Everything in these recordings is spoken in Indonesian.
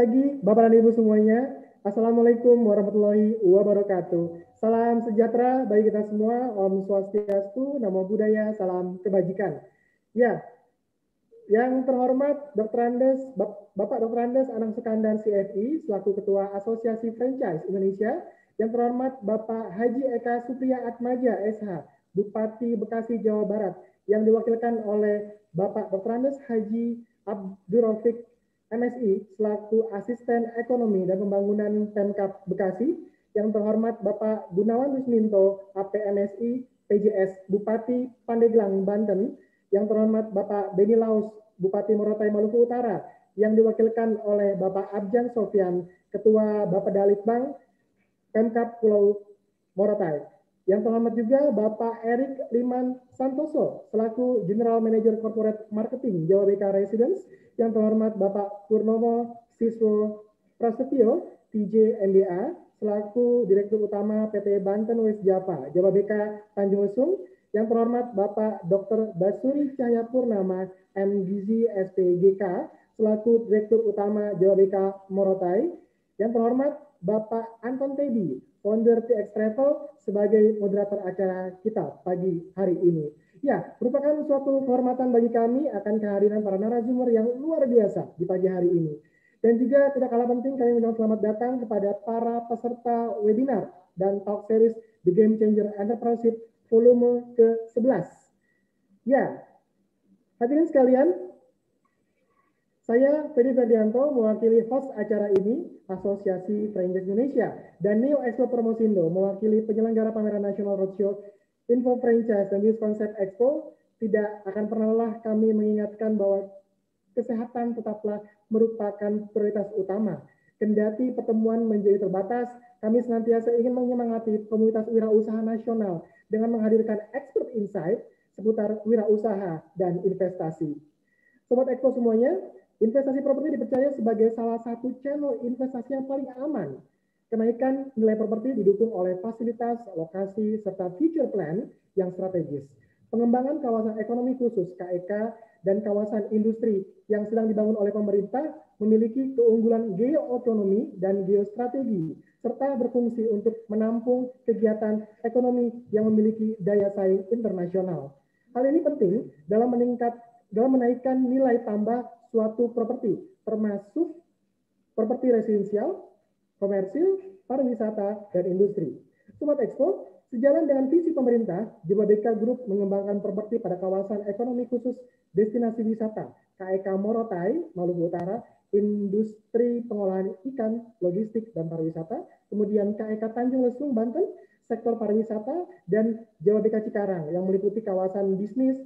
pagi, Bapak dan Ibu semuanya. Assalamualaikum warahmatullahi wabarakatuh. Salam sejahtera bagi kita semua. Om Swastiastu, Namo Buddhaya, salam kebajikan. Ya, yang terhormat Dr. Andes, Bapak Dr. Andes Anang Sukandar CFI, selaku Ketua Asosiasi Franchise Indonesia. Yang terhormat Bapak Haji Eka Supriya Atmaja, SH, Bupati Bekasi, Jawa Barat, yang diwakilkan oleh Bapak Dr. Andes Haji Abdul Rafiq MSI selaku Asisten Ekonomi dan Pembangunan Pemkab Bekasi, yang terhormat Bapak Gunawan Rusminto, APMSI, PJS Bupati Pandeglang, Banten, yang terhormat Bapak Beni Laus, Bupati Morotai, Maluku Utara, yang diwakilkan oleh Bapak Abjan Sofyan, Ketua Bapedalitbang Pemkab Pulau Morotai. Yang terhormat juga Bapak Erik Liman Santoso, selaku General Manager Corporate Marketing Jawa BK Residence. Yang terhormat Bapak Purnomo Siswo Prasetyo, TJ MBA, selaku Direktur Utama PT Banten West Java, Jawa BK Tanjung Lesung. Yang terhormat Bapak Dr. Basuri Cahya Purnama, MGZ SPGK, selaku Direktur Utama Jawa BK Morotai. Yang terhormat Bapak Anton Teddy, founder TX Travel, sebagai moderator acara kita pagi hari ini. Ya, merupakan suatu kehormatan bagi kami akan kehadiran para narasumber yang luar biasa di pagi hari ini. Dan juga tidak kalah penting, kami mengucapkan selamat datang kepada para peserta webinar dan talk series The Game Changer Entrepreneurship volume ke-11. Ya, hadirin sekalian, saya Ferry Ferdianto mewakili host acara ini, Asosiasi Franchise Indonesia, dan Neo Expo Promosindo mewakili penyelenggara pameran nasional roadshow Info Franchise dan News Concept Expo. Tidak akan pernah lelah kami mengingatkan bahwa kesehatan tetaplah merupakan prioritas utama. Kendati pertemuan menjadi terbatas, kami senantiasa ingin menyemangati komunitas wirausaha nasional dengan menghadirkan expert insight seputar wirausaha dan investasi. Sobat Expo semuanya, investasi properti dipercaya sebagai salah satu channel investasi yang paling aman. Kenaikan nilai properti didukung oleh fasilitas, lokasi, serta future plan yang strategis. Pengembangan kawasan ekonomi khusus KEK dan kawasan industri yang sedang dibangun oleh pemerintah memiliki keunggulan geoekonomi dan geostrategi, serta berfungsi untuk menampung kegiatan ekonomi yang memiliki daya saing internasional. Hal ini penting dalam menaikkan nilai tambah suatu properti, termasuk properti residensial, komersil, pariwisata, dan industri. Sobat Expo, sejalan dengan visi pemerintah, Jababeka Group mengembangkan properti pada kawasan ekonomi khusus destinasi wisata, KEK Morotai, Maluku Utara, industri pengolahan ikan, logistik, dan pariwisata, kemudian KEK Tanjung Lesung, Banten, sektor pariwisata, dan Jawa BK Cikarang yang meliputi kawasan bisnis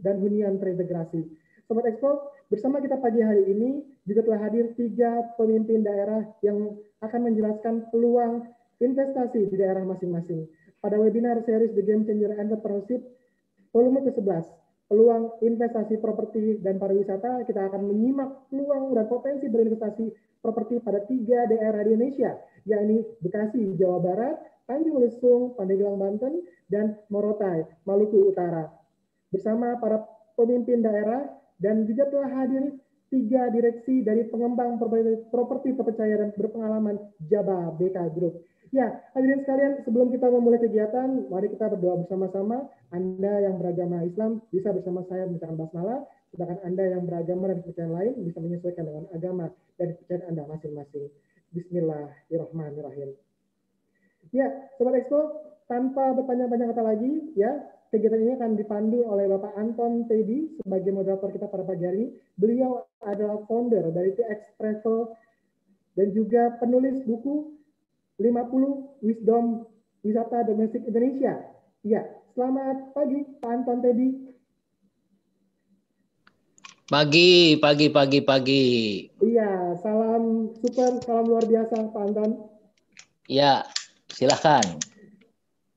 dan hunian terintegrasi. Sobat Expo, bersama kita pagi hari ini juga telah hadir 3 pemimpin daerah yang akan menjelaskan peluang investasi di daerah masing-masing. Pada webinar series The Game Changer Entrepreneurship volume ke-11, peluang investasi properti dan pariwisata, kita akan menyimak peluang dan potensi berinvestasi properti pada 3 daerah di Indonesia, yakni Bekasi, Jawa Barat, Tanjung Lesung, Pandeglang, Banten, dan Morotai, Maluku Utara. Bersama para pemimpin daerah dan juga telah hadir 3 direksi dari pengembang properti terpercaya dan berpengalaman Jababeka Group. Ya, hadirin sekalian, sebelum kita memulai kegiatan, mari kita berdoa bersama-sama. Anda yang beragama Islam bisa bersama saya membacakan basmalah, sedangkan Anda yang beragama dan kepercayaan lain bisa menyesuaikan dengan agama dan kepercayaan Anda masing-masing. Bismillahirrahmanirrahim. Ya, Sobat Expo, tanpa berpanjang-panjang kata lagi, ya, kegiatan ini akan dipandu oleh Bapak Anton Teddy sebagai moderator kita pada pagi hari. Beliau adalah founder dari TX Travel dan juga penulis buku 50 Wisdom Wisata Domestik Indonesia. Ya, selamat pagi Pak Anton Teddy. Pagi. Iya, salam super, salam luar biasa Pak Anton. Ya, silakan.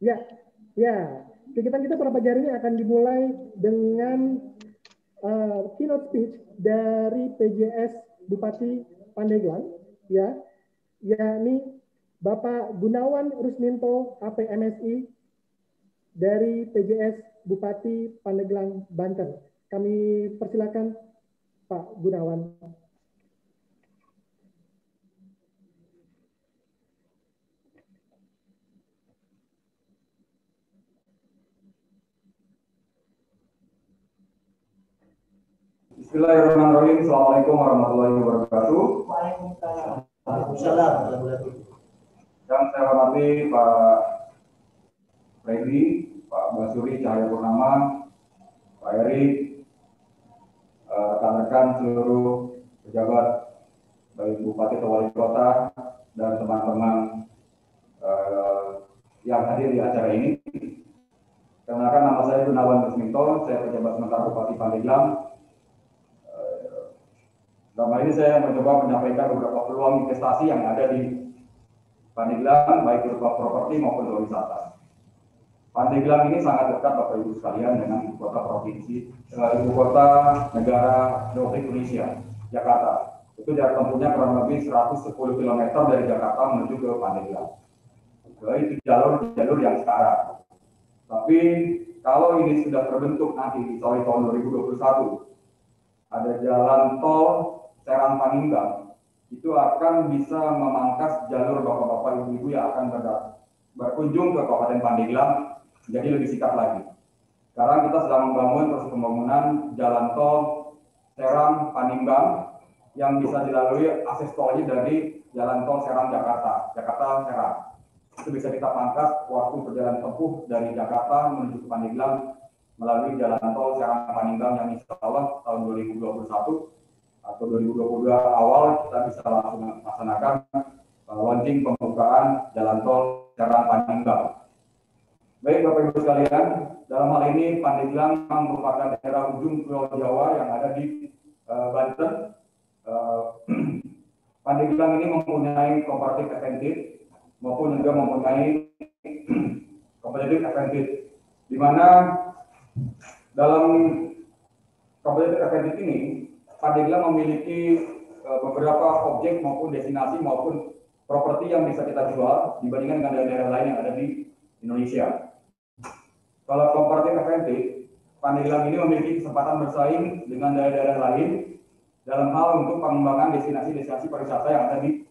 Ya. Kegiatan kita pada pagi hari ini akan dimulai dengan keynote speech dari PJS Bupati Pandeglang, ya, yakni Bapak Gunawan Rusminto, APMSI dari PJS Bupati Pandeglang, Banten. Kami persilakan Pak Gunawan. Bismillahirrahmanirrahim. Assalamualaikum warahmatullahi wabarakatuh. Waalaikumsalam. Yang saya hormati Pak Freddy, Pak Basuri Cahayapurnama, Pak Erik, rekan-rekan seluruh pejabat, baik Bupati atau Wali Kota, dan teman-teman yang hadir di acara ini. Perkenalkan, nama saya Gunawan Rusminto, saya pejabat sementara Bupati Pandeglang. Selama ini saya mencoba menyampaikan beberapa peluang investasi yang ada di Pandeglang, baik berupa properti maupun wisata. Pandeglang ini sangat dekat Bapak Ibu sekalian dengan ibu kota provinsi, ibu kota negara Republik Indonesia, Jakarta. Itu jarak tempuhnya kurang lebih 110 km dari Jakarta menuju ke Pandeglang. Itu jalur yang sekarang. Tapi kalau ini sudah terbentuk nanti di tahun 2021, ada jalan tol Serang Paninggang, itu akan bisa memangkas jalur bapak-bapak ibu-ibu yang akan berkunjung ke Kabupaten Pandeglang menjadi lebih singkat lagi. Sekarang kita sedang membangun proses pembangunan jalan tol Serang Paninggang yang bisa dilalui akses tolnya dari jalan tol Serang Jakarta Serang. Itu bisa kita pangkas waktu perjalanan tempuh dari Jakarta menuju ke Pandeglang melalui jalan tol Serang Paninggang yang insya Allah tahun 2021 atau 2022 awal kita bisa langsung melaksanakan launching pembukaan jalan tol Serang Paninggang. Baik Bapak Ibu sekalian, dalam hal ini Pandeglang merupakan daerah ujung Pulau Jawa yang ada di Banten. Pandeglang ini mempunyai comparative advantage maupun juga mempunyai competitive advantage, di mana dalam competitive advantage ini Pandeglang memiliki beberapa objek maupun destinasi maupun properti yang bisa kita jual dibandingkan dengan daerah-daerah lain yang ada di Indonesia. Kalau comparative advantage, Pandeglang ini memiliki kesempatan bersaing dengan daerah-daerah lain dalam hal untuk pengembangan destinasi-destinasi pariwisata yang ada di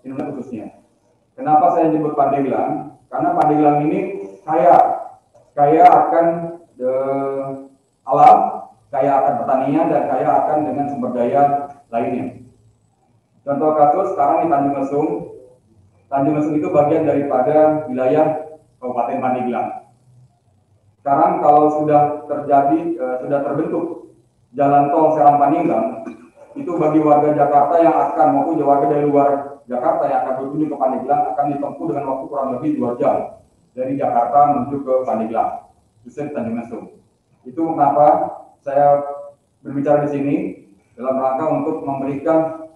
Indonesia khususnya. Kenapa saya menyebut Pandeglang? Karena Pandeglang ini kaya akan alam, kaya akan pertanian, dan kaya akan dengan sumber daya lainnya. Contoh kasus sekarang di Tanjung Lesung. Tanjung Lesung itu bagian daripada wilayah Kabupaten Pandeglang. Sekarang kalau sudah terbentuk jalan tol Serang Paninggang, itu bagi warga Jakarta yang akan maupun warga dari luar Jakarta yang akan berkunjung ke Pandeglang akan ditempuh dengan waktu kurang lebih 2 jam dari Jakarta menuju ke Pandeglang, khususnya di Tanjung Lesung. Itu kenapa saya berbicara di sini dalam rangka untuk memberikan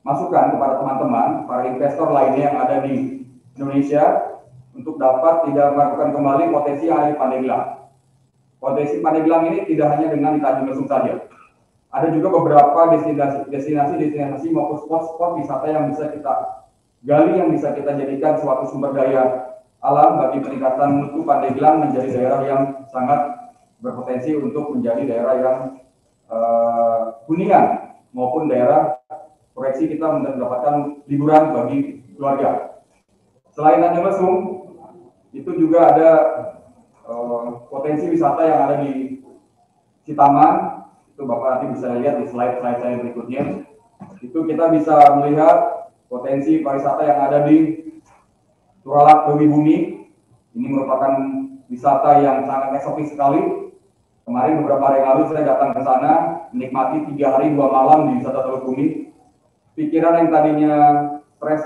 masukan kepada teman-teman, para investor lainnya yang ada di Indonesia untuk dapat tidak melakukan kembali potensi yang ada di Pandeglang. Potensi Pandeglang ini tidak hanya dengan di Tanjung Lesung saja. Ada juga beberapa destinasi maupun spot-spot wisata yang bisa kita gali, yang bisa kita jadikan suatu sumber daya alam bagi peningkatan mutu Pandeglang menjadi daerah yang sangat berpotensi untuk menjadi daerah yang kuningan maupun daerah proyeksi kita mendapatkan liburan bagi keluarga. Selain Tanjung Lesung, itu juga ada potensi wisata yang ada di Citaman. Itu Bapak nanti bisa lihat di slide saya berikutnya. Itu kita bisa melihat potensi pariwisata yang ada di Turalat Dewi Bumi. Ini merupakan wisata yang sangat eksotis sekali. Kemarin beberapa hari lalu saya datang ke sana, menikmati 3 hari 2 malam di wisata Teluk Bumi. Pikiran yang tadinya stres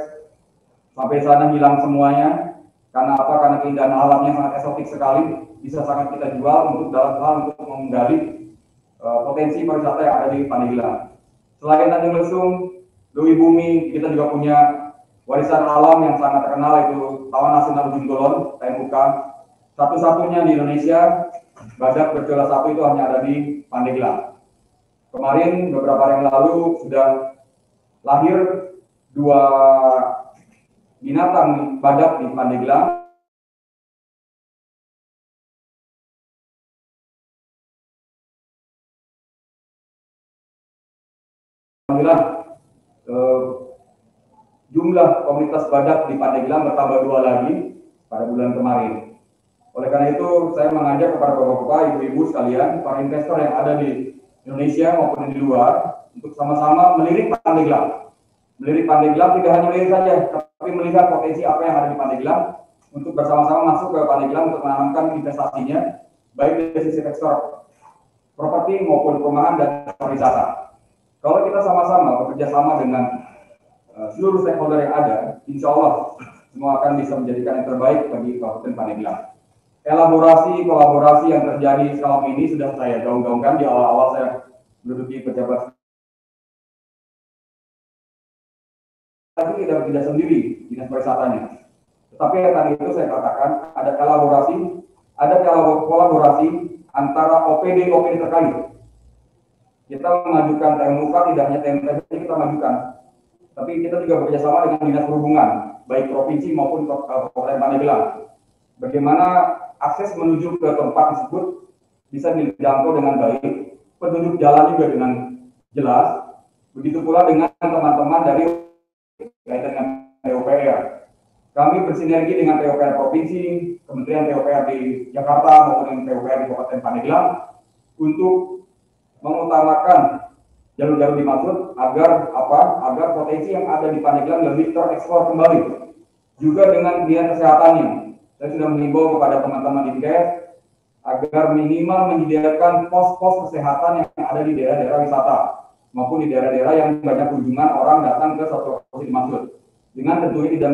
sampai sana hilang semuanya. Karena apa? Karena keindahan alamnya sangat eksotik sekali. Bisa sangat kita jual untuk dalam hal untuk menggali potensi pariwisata yang ada di Pandeglang. Selain Tanjung Lesung, Dewi Bumi, kita juga punya warisan alam yang sangat terkenal, yaitu Taman Nasional Ujung Kulon, TNUK. Satu-satunya di Indonesia, badak bercula satu itu hanya ada di Pandeglang. Kemarin beberapa hari yang lalu sudah lahir 2 binatang badak di Pandeglang. Alhamdulillah jumlah komunitas badak di Pandeglang bertambah 2 lagi pada bulan kemarin. Oleh karena itu, saya mengajak kepada bapak-bapak, ibu-ibu sekalian, para investor yang ada di Indonesia maupun di luar, untuk sama-sama melirik Pandeglang. Melirik Pandeglang tidak hanya melirik saja, tapi melihat potensi apa yang ada di Pandeglang, untuk bersama-sama masuk ke Pandeglang untuk menanamkan investasinya, baik dari sisi sektor properti maupun perumahan dan pariwisata. Kalau kita sama-sama bekerja sama dengan seluruh stakeholder yang ada, insya Allah semua akan bisa menjadikan yang terbaik bagi Kabupaten Pandeglang. Elaborasi kolaborasi yang terjadi selama ini sudah saya gaung-gaungkan di awal-awal saya menduduki pejabat. Tapi tidak sendiri dinas pariwisatanya. Tetapi tadi itu saya katakan ada kolaborasi antara OPD terkait. Kita mengajukan TMUK, tidak hanya TMUK kita majukan, tapi kita juga bekerjasama dengan dinas perhubungan, baik provinsi maupun Kabupaten Pandeglang. Bagaimana akses menuju ke tempat tersebut bisa dijangkau dengan baik, petunjuk jalan juga dengan jelas. Begitu pula dengan teman-teman dari kaitan dengan PUPR. Kami bersinergi dengan PUPR provinsi, Kementerian PUPR di Jakarta maupun PUPR di Kabupaten Pandeglang untuk mengutamakan jalur-jalur dimaksud agar potensi yang ada di Pandeglang lebih tereksplor kembali. Juga dengan dinas kesehatannya, saya sudah mengimbau kepada teman-teman Dinkes agar minimal menyediakan pos-pos kesehatan yang ada di daerah-daerah wisata maupun di daerah-daerah yang banyak kunjungan orang datang ke suatu lokasi dimaksud. Dengan tentunya tidak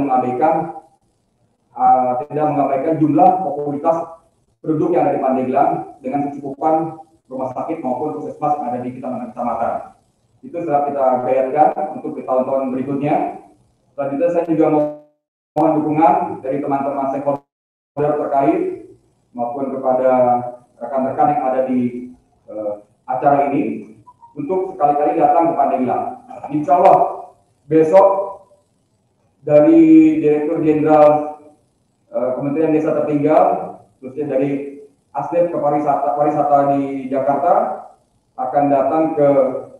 mengabaikan jumlah popularitas penduduk yang ada di Pandeglang dengan kecukupan rumah sakit maupun puskesmas yang ada di kecamatan. Itu sudah kita bayarkan untuk di tahun-tahun berikutnya. Selanjutnya saya juga mohon dukungan dari teman-teman stakeholder terkait maupun kepada rekan-rekan yang ada di acara ini untuk sekali-kali datang ke Pandeglang. Insya Allah besok dari Direktur Jenderal Kementerian Desa Tertinggal, khususnya dari Asdep ke pariwisata di Jakarta, akan datang ke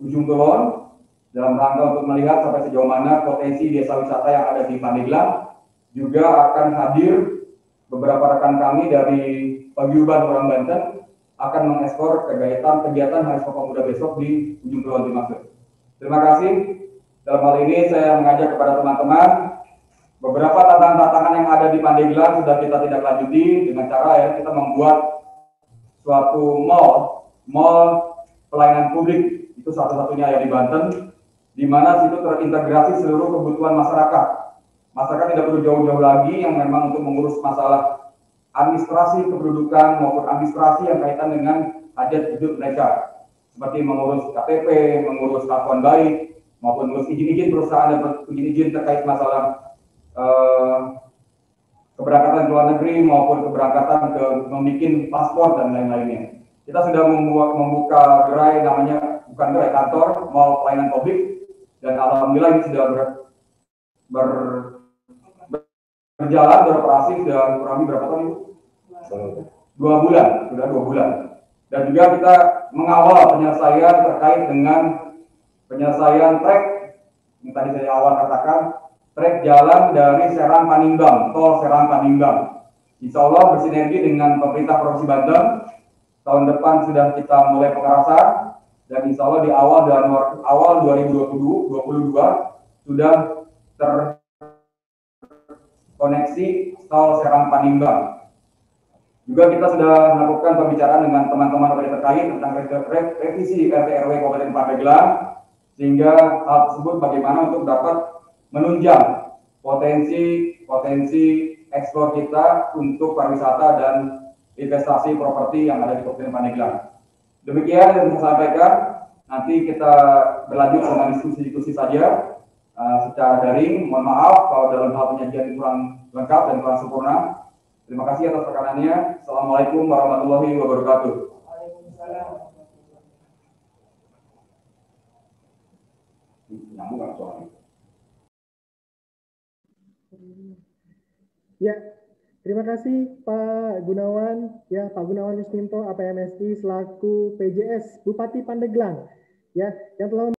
Ujung Kulon dalam rangka untuk melihat sampai sejauh mana potensi desa wisata yang ada di Pandeglang. Juga akan hadir beberapa rekan kami dari Paguyuban Orang Banten akan mengekspor kegiatan Hari Sumpah Pemuda besok di Ujung Kulon dimaksud. Terima kasih. Dalam hal ini saya mengajak kepada teman-teman, beberapa tantangan-tantangan yang ada di Pandeglang sudah kita tidak lanjuti dengan cara kita membuat suatu mall pelayanan publik. Itu satu-satunya yang di Banten, di mana situ terintegrasi seluruh kebutuhan masyarakat. Masyarakat tidak perlu jauh-jauh lagi yang memang untuk mengurus masalah administrasi kependudukan maupun administrasi yang kaitan dengan hajat hidup mereka, seperti mengurus KTP, mengurus kelakuan baik, maupun mengurus izin-izin perusahaan dan izin-izin terkait masalah keberangkatan ke luar negeri maupun keberangkatan ke membuat paspor dan lain-lainnya. Kita sudah membuka gerai namanya, bukan gerai, kantor mall pelayanan publik, dan alhamdulillah ini sudah berjalan, beroperasi sudah kurang lebih berapa tahun itu? 2 bulan, sudah 2 bulan. Dan juga kita mengawal penyelesaian terkait dengan penyelesaian trek yang tadi saya awal katakan, trek jalan dari Serang Panimbang, tol Serang Panimbang. Insya Allah bersinergi dengan pemerintah Provinsi Banten, tahun depan sudah kita mulai pengerasan, dan insya Allah di awal 2022 sudah terkoneksi tol Serang Panimbang. Juga kita sudah melakukan pembicaraan dengan teman-teman terkait tentang revisi RT/RW Kabupaten Pandeglang, sehingga hal tersebut bagaimana untuk dapat menunjang potensi ekspor kita untuk pariwisata dan investasi properti yang ada di Kabupaten Pandeglang. Demikian yang saya sampaikan. Nanti kita berlanjut dengan diskusi-diskusi saja secara daring. Mohon maaf kalau dalam hal penyajian kurang lengkap dan kurang sempurna. Terima kasih atas rekanannya. Assalamualaikum warahmatullahi wabarakatuh. Ya, terima kasih Pak Gunawan, ya Pak Gunawan Yusminto APMSI selaku PJS Bupati Pandeglang, ya yang telah